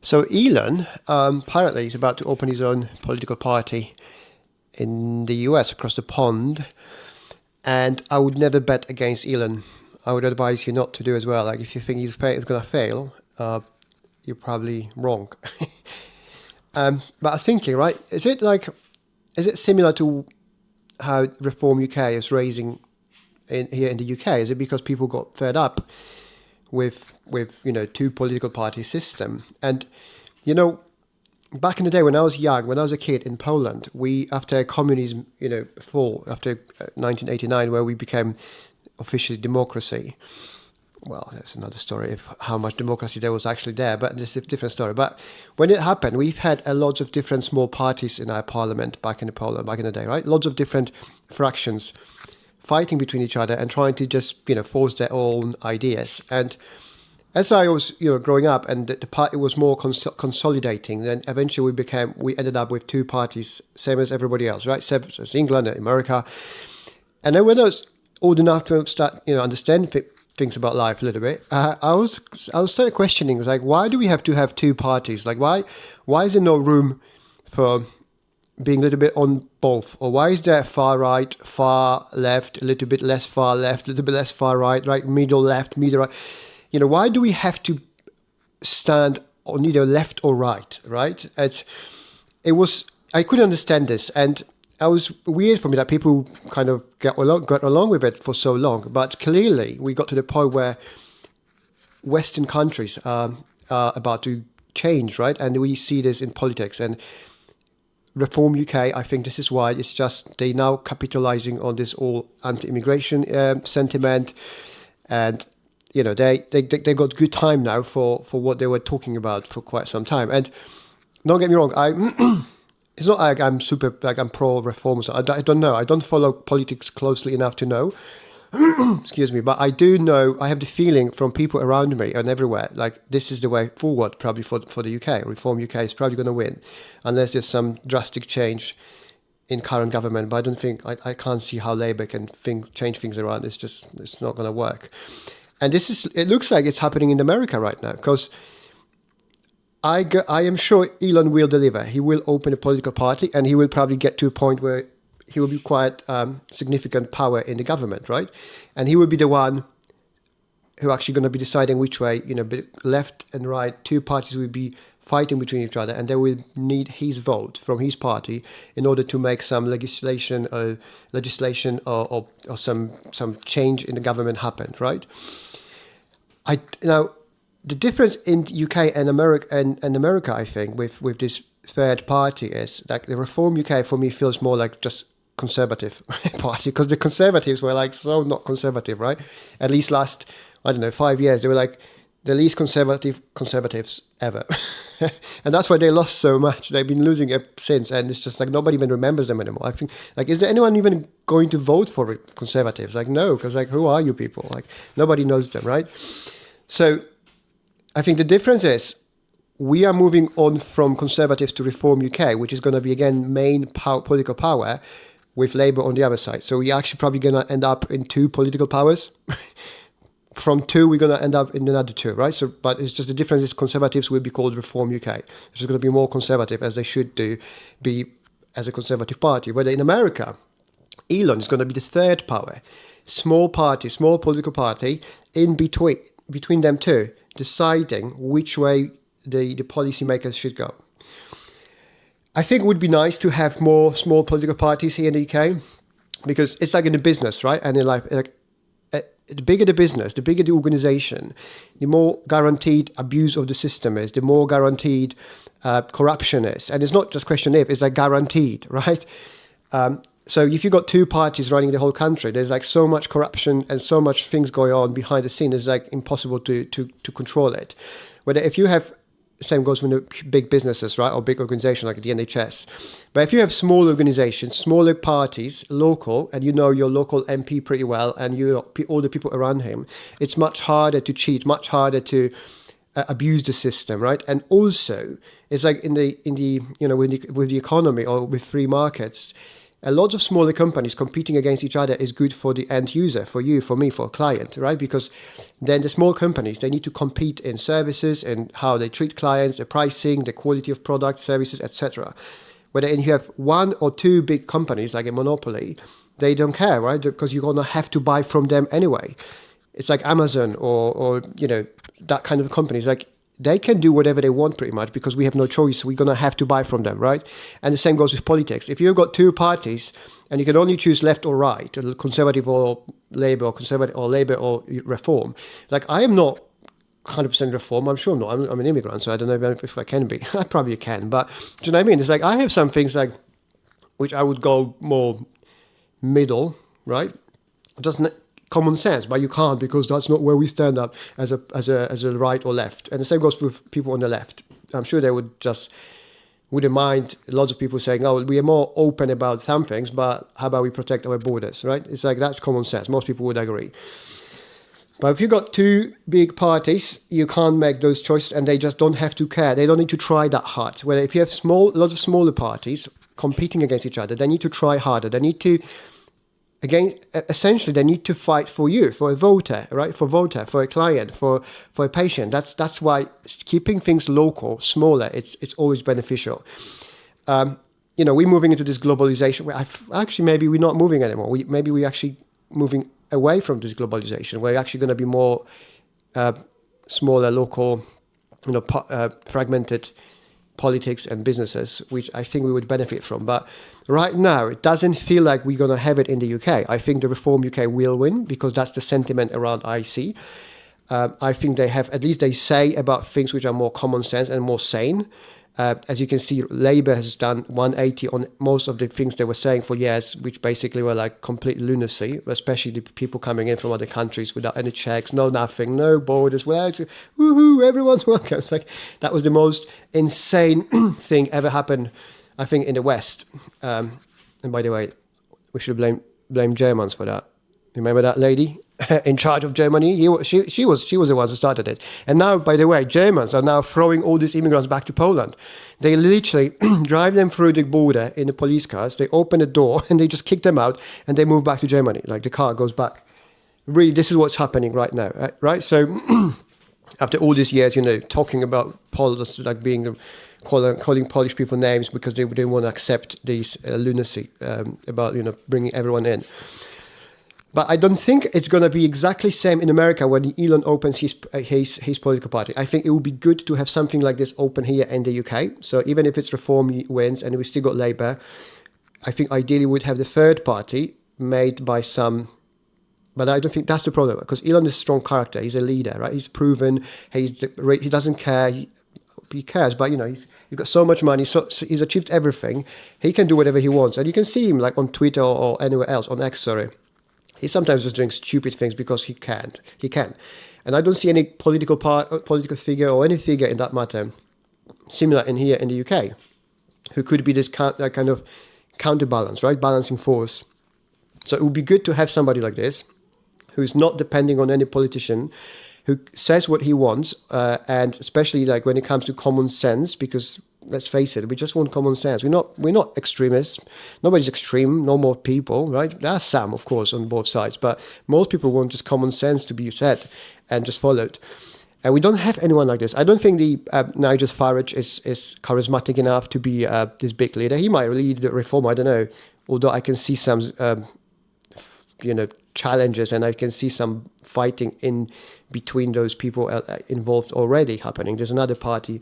So Elon apparently is about to open his own political party in the US across the pond, and I would never bet against Elon. I would advise you not to do as well. Like if you think he's going to fail, you're probably wrong. But I was thinking, right? Is it similar to how Reform UK is raising here in the UK? Is it because people got fed up with two political party system? And you know, back in the day when I was young, when I was a kid in Poland, we after communism, fall after 1989, where we became officially democracy. Well, that's another story of how much democracy there was actually there, but this is a different story. But when it happened, we've had a lot of different small parties in our parliament back in Poland, back in the day, right? Lots of different fractions fighting between each other and trying to just, force their own ideas. And as I was, growing up, and the party was more consolidating, then eventually we ended up with two parties, same as everybody else, right? Same as England and America. And then when I was old enough to start, understand things about life a little bit, I was started questioning, like, why do we have to have two parties? Like, why is there no room for being a little bit on both? Or why is there far right, far left, a little bit less far left, a little bit less far right, right, middle left, middle right? Why do we have to stand on either left or right, right? I couldn't understand this, and it was weird for me that people kind of got along with it for so long. But clearly, we got to the point where Western countries are about to change, right? And we see this in politics. And Reform UK, I think this is why it's just they now capitalizing on this all anti-immigration sentiment, and they got good time now for what they were talking about for quite some time. And don't get me wrong, it's not like I'm I'm pro reforms. I don't know. I don't follow politics closely enough to know. Excuse me, but I do know. I have the feeling from people around me and everywhere, like this is the way forward, probably for the UK. Reform UK is probably going to win, unless there's some drastic change in current government. But I don't think I can't see how Labour can change things around. It's not going to work. And it looks like it's happening in America right now, because I am sure Elon will deliver. He will open a political party, and he will probably get to a point where he will be quite significant power in the government, right? And he will be the one who actually going to be deciding which way, left and right, two parties will be fighting between each other, and they will need his vote from his party in order to make some legislation or some change in the government happen, right? Now, the difference in UK and America, I think, with this third party is like the Reform UK for me feels more like just conservative party, because the Conservatives were like so not conservative, right? At least last, 5 years, they were like the least conservatives ever. And that's why they lost so much. They've been losing it since, and it's just like nobody even remembers them anymore. I think, like, is there anyone even going to vote for Conservatives? Like, no, because like, who are you people? Like, nobody knows them, right? So I think the difference is we are moving on from Conservatives to Reform UK, which is going to be, again, main political power, with Labour on the other side. So we're actually probably going to end up in two political powers. From two, we're going to end up in another two, right? So, but it's just the difference is Conservatives will be called Reform UK. It's just going to be more conservative, as they should be as a conservative party. Whether in America, Elon is going to be the third power. Small party, small political party, in between them two, deciding which way the policymakers should go. I think it would be nice to have more small political parties here in the UK, because it's like in the business, right? And in life, the bigger the business, the bigger the organization, the more guaranteed abuse of the system is, the more guaranteed corruption is. And it's not just question if, it's like guaranteed, right? So if you've got two parties running the whole country, there's like so much corruption and so much things going on behind the scene, it's like impossible to control it. Whether if you have, same goes with the big businesses, right, or big organizations like the NHS. But if you have small organizations, smaller parties, local, and you know your local MP pretty well, and you know all the people around him, it's much harder to cheat, much harder to abuse the system, right? And also, it's like in the with the economy or with free markets, a lot of smaller companies competing against each other is good for the end user, for you, for me, for a client, right? Because then the small companies, they need to compete in services and how they treat clients, the pricing, the quality of products, services, etc. Whether you have one or two big companies like a monopoly, they don't care, right? Because you're going to have to buy from them anyway. It's like Amazon or that kind of companies. Like, they can do whatever they want pretty much because we have no choice. We're going to have to buy from them, right? And the same goes with politics. If you've got two parties and you can only choose left or right, conservative or Labour, or conservative or Labour or Reform, like, I am not 100% Reform. I'm sure I'm not. I'm an immigrant, so I don't know if I can be. I probably can. But do you know what I mean? It's like I have some things like which I would go more middle, right? Just common sense, but you can't because that's not where we stand up as a right or left. And the same goes with people on the left. I'm sure they wouldn't mind lots of people saying, oh, we are more open about some things, but how about we protect our borders, right? It's like that's common sense. Most people would agree. But if you've got two big parties, you can't make those choices and they just don't have to care. They don't need to try that hard. Whether if you have lots of smaller parties competing against each other, they need to try harder. They need to, again, essentially, they need to fight for you, for a voter, right? For a client, for a patient. That's why keeping things local, smaller, it's always beneficial. We're moving into this globalization. Actually, maybe we're not moving anymore. Maybe we're actually moving away from this globalization. We're actually going to be more smaller, local, fragmented politics and businesses, which I think we would benefit from. But right now, it doesn't feel like we're going to have it in the UK. I think the Reform UK will win because that's the sentiment around IC. I think they have, at least they say about things which are more common sense and more sane. As you can see, Labour has done 180 on most of the things they were saying for years, which basically were like complete lunacy, especially the people coming in from other countries without any checks, no nothing, no borders. Well, woohoo, everyone's welcome. It's like that was the most insane thing ever happened, I think, in the West. And by the way, we should blame Germans for that. Remember that lady in charge of Germany? She was the one who started it. And now, by the way, Germans are now throwing all these immigrants back to Poland. They literally drive them through the border in the police cars. They open the door and they just kick them out and they move back to Germany. Like the car goes back. Really, this is what's happening right now, right? So after all these years, talking about Poles, like calling Polish people names because they didn't want to accept this lunacy about bringing everyone in. But I don't think it's going to be exactly the same in America when Elon opens his political party. I think it would be good to have something like this open here in the UK. So even if it's Reform wins and we still got Labour, I think ideally we'd have the third party made by some. But I don't think that's the problem because Elon is a strong character. He's a leader, right? He's proven. He doesn't care. He cares, but he's got so much money. So he's achieved everything. He can do whatever he wants, and you can see him like on Twitter or anywhere else on X. Sorry. He's sometimes just doing stupid things because he can. And I don't see any political figure or any figure in that matter similar in here in the UK who could be this kind of counterbalance, right? Balancing force. So it would be good to have somebody like this who's not depending on any politician, who says what he wants, and especially like when it comes to common sense, because let's face it, we just want common sense. We're not extremists. Nobody's extreme. No more people, right? There are some, of course, on both sides, but most people want just common sense to be said and just followed. And we don't have anyone like this. I don't think the Nigel Farage is charismatic enough to be this big leader. He might lead the Reform. I don't know. Although I can see some, challenges, and I can see some fighting in between those people involved already happening. There's another party,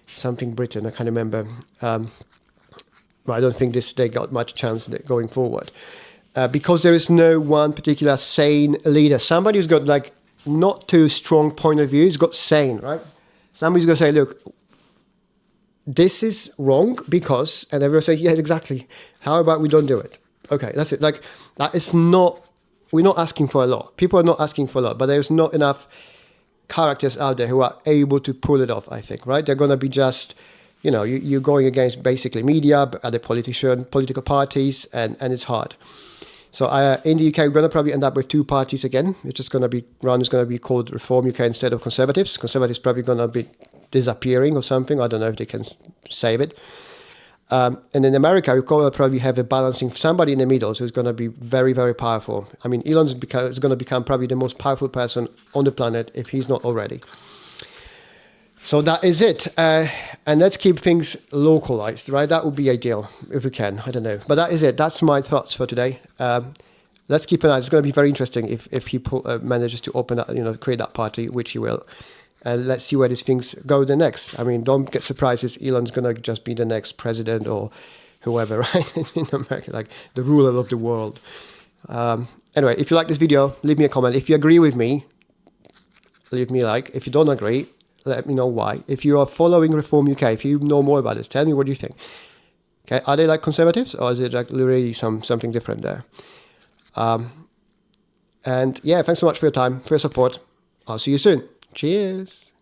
something Britain, I can't remember. But I don't think they got much chance going forward. Because there is no one particular sane leader. Somebody who's got like not too strong point of view, he's got sane, right? Somebody's going to say, look, this is wrong because, and everyone says, yes, exactly. How about we don't do it? Okay, that's it. Like, that is not, we're not asking for a lot. People are not asking for a lot, but there's not enough characters out there who are able to pull it off, I think, right? They're going to be just, you're going against basically media, other political parties, and it's hard. So in the UK, we're going to probably end up with two parties again. It's just going to be, one is going to be called Reform UK instead of Conservatives. Conservatives probably going to be disappearing or something. I don't know if they can save it. And in America, you probably have a balancing somebody in the middle who's going to be very, very powerful. I mean, Elon's is going to become probably the most powerful person on the planet if he's not already. So that is it. And let's keep things localized, right? That would be ideal if we can. I don't know. But that is it. That's my thoughts for today. Let's keep an eye. It's going to be very interesting if he manages to open up, create that party, which he will. And let's see where these things go the next. I mean, don't get surprised if Elon's going to just be the next president or whoever, right? In America, like the ruler of the world. Anyway, if you like this video, leave me a comment. If you agree with me, leave me a like. If you don't agree, let me know why. If you are following Reform UK, if you know more about this, tell me what you think. Okay, are they like conservatives or is it like really something different there? And yeah, thanks so much for your time, for your support. I'll see you soon. Cheers.